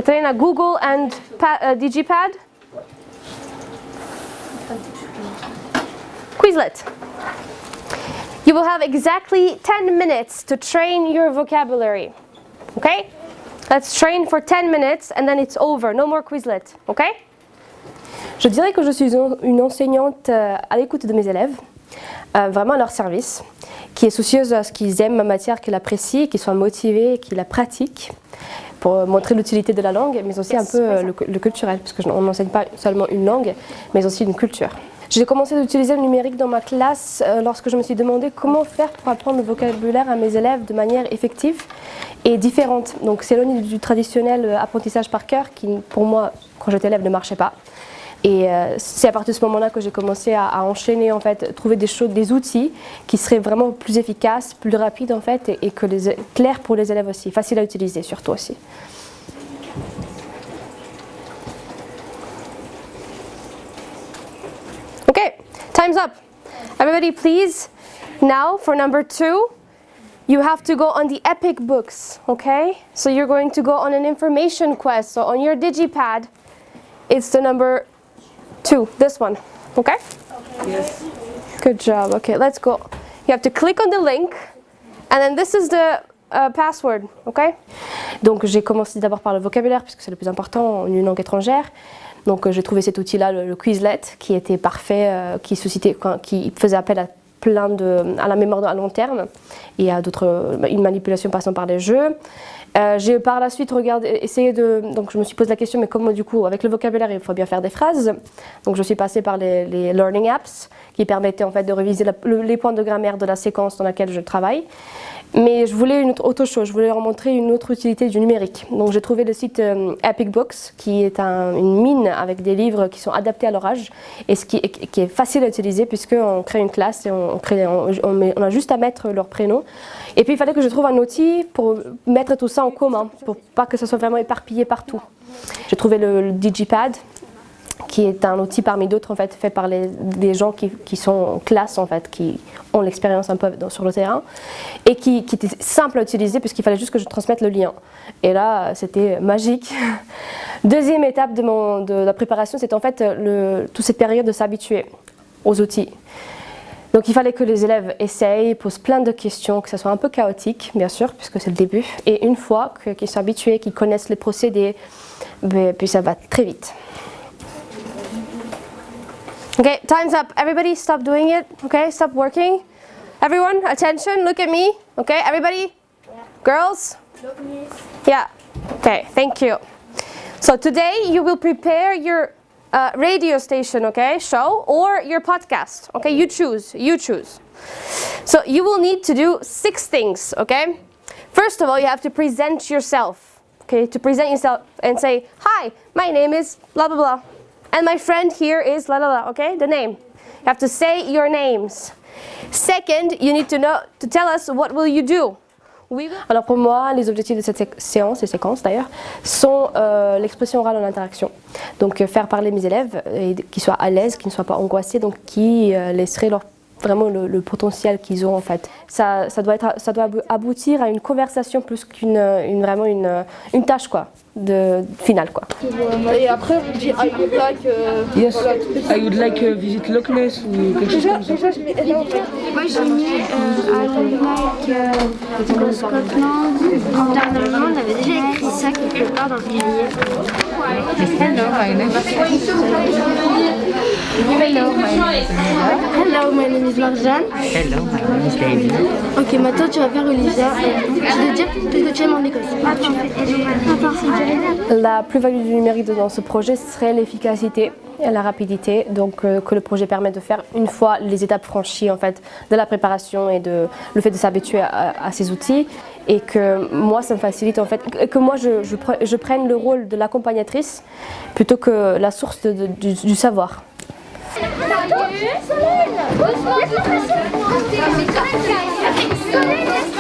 Katarina, Google and Digipad? Quizlet. You will have exactly 10 minutes to train your vocabulary. Okay? Let's train for 10 minutes and then it's over. No more Quizlet. Okay? Je dirais que je suis une enseignante à l'écoute de mes élèves, vraiment à leur service, qui est soucieuse à ce qu'ils aiment ma matière, qu'ils l'apprécient, qu'ils soient motivés, qu'ils la pratiquent, pour montrer l'utilité de la langue, mais aussi un peu le culturel, parce qu'on n'enseigne pas seulement une langue, mais aussi une culture. J'ai commencé à utiliser le numérique dans ma classe lorsque je me suis demandé comment faire pour apprendre le vocabulaire à mes élèves de manière effective et différente. Donc c'est s'éloigner du traditionnel apprentissage par cœur qui, pour moi, quand j'étais élève, ne marchait pas. Et c'est à partir de ce moment-là que j'ai commencé à enchaîner, en fait, trouver des outils qui seraient vraiment plus efficaces, plus rapides en fait, et que clairs pour les élèves aussi, faciles à utiliser surtout aussi. Okay, time's up. Everybody please, now for number 2, you have to go on the EPIC books, okay? So you're going to go on an information quest. So on your digipad, it's the number 2, this one, okay? Yes. Good job. Okay, let's go. You have to click on the link, and then this is the password, okay? Donc j'ai commencé d'abord par le vocabulaire, puisque c'est le plus important en une langue étrangère. Donc j'ai trouvé cet outil-là, le Quizlet, qui était parfait, qui faisait appel à à la mémoire à long terme et à une manipulation passant par les jeux. J'ai par la suite donc je me suis posé la question, mais comment du coup, avec le vocabulaire, il faut bien faire des phrases. Donc je suis passée par les learning apps qui permettaient en fait de réviser les points de grammaire de la séquence dans laquelle je travaille. Mais je voulais autre chose, je voulais leur montrer une autre utilité du numérique. Donc j'ai trouvé le site Epic Books, qui est une mine avec des livres qui sont adaptés à leur âge et qui est facile à utiliser puisqu'on crée une classe et on a juste à mettre leur prénom. Et puis il fallait que je trouve un outil pour mettre tout ça en commun, pour pas que ça soit vraiment éparpillé partout. J'ai trouvé le Digipad, qui est un outil parmi d'autres en fait, fait par des gens qui sont en classe en fait, qui ont l'expérience un peu sur le terrain et qui était simple à utiliser puisqu'il fallait juste que je transmette le lien. Et là, c'était magique. Deuxième étape de la préparation, c'est en fait toute cette période de s'habituer aux outils. Donc il fallait que les élèves essayent, posent plein de questions, que ça soit un peu chaotique, bien sûr, puisque c'est le début. Et une fois qu'ils sont habitués, qu'ils connaissent les procédés, puis ça va très vite. Okay, time's up. Everybody stop doing it. Okay, stop working. Everyone, attention, look at me. Okay, everybody? Yeah. Girls? Look at me. Yeah. Okay, thank you. So today you will prepare your radio station, okay, show, or your podcast. Okay, you choose. So you will need to do 6 things, okay? First of all, you have to present yourself. Okay, to present yourself and say, "Hi, my name is blah blah blah. And my friend here is la la la," okay? The name. You have to say your names. Second, you need to tell us what will you do. Alors pour moi, les objectifs de cette séquence d'ailleurs, sont l'expression orale en interaction. Donc faire parler mes élèves, et qu'ils soient à l'aise, qu'ils ne soient pas angoissés, donc qui laisseraient vraiment le potentiel qu'ils ont en fait. Ça doit aboutir à une conversation plus vraiment une tâche quoi, finale quoi. Et après on dit I would like Yes, I would like visit Loch Ness ou quelque chose comme ça. Déjà je mets Moi j'ai mis I would like go Scotland. Dernièrement on avait déjà écrit ça quelque part dans le cahier. Hello, my name Hello, my name is Marjane. Hello, my name is David. Ok, maintenant tu vas faire Olivia. Je vais dire que tu aimes en Écosse. Ah, tu fais La plus-value du numérique dans ce projet serait l'efficacité et la rapidité, donc que le projet permet de faire une fois les étapes franchies en fait de la préparation et le fait de s'habituer à ces outils, et que moi ça me facilite en fait, que moi je prenne le rôle de l'accompagnatrice plutôt que la source du savoir. Solène